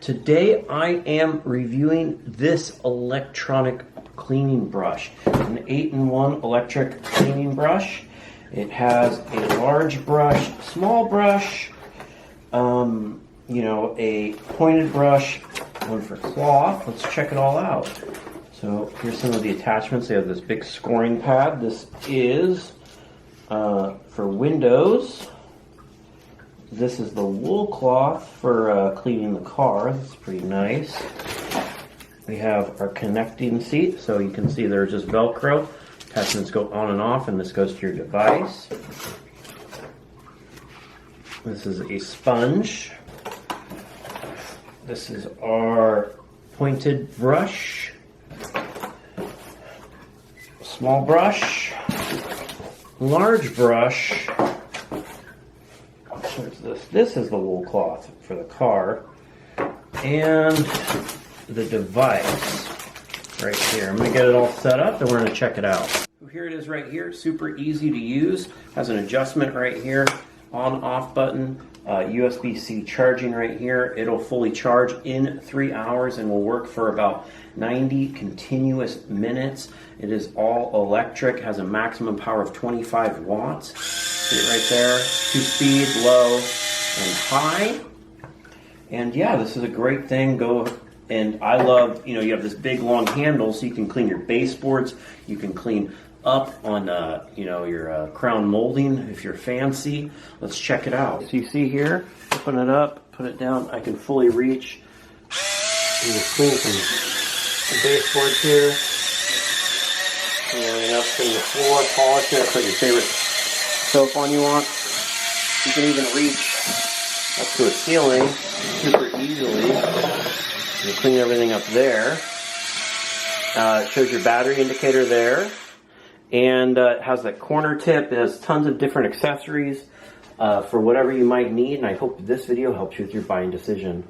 Today I am reviewing this electronic cleaning brush. An 8-in-1 electric cleaning brush. It has a large brush, small brush, you know, a pointed brush, one for cloth. Let's check it all out. So here's some of the attachments. They have this big scoring pad. This is for windows. This is the wool cloth for cleaning the car. That's pretty nice. We have our connecting seat, so you can see there's just Velcro. Attachments go on and off, and this goes to your device. This is a sponge. This is our pointed brush. Small brush. Large brush. What's this? This is the wool cloth for the car. And the device right here. I'm going to get it all set up and we're going to check it out. So here it is right here. Super easy to use. Has an adjustment right here. On off button. USB-C charging right here. It'll fully charge in 3 hours and will work for about 90 continuous minutes. It is all electric. Has a maximum power of 25 watts. See it right there. 2-speed, low, and high. And yeah, this is a great thing. And I love, you know, you have this big long handle so you can clean your baseboards. You can clean up on, you know, your crown molding if you're fancy. Let's check it out. So you see here, open it up, put it down. I can fully reach. You can clean some baseboards here. Clean everything up, clean the floor, polish it, put your favorite soap on you want. You can even reach up to a ceiling super easily. You clean everything up there. It shows your battery indicator there. And it has that corner tip. It has tons of different accessories for whatever you might need. And I hope this video helps you with your buying decision.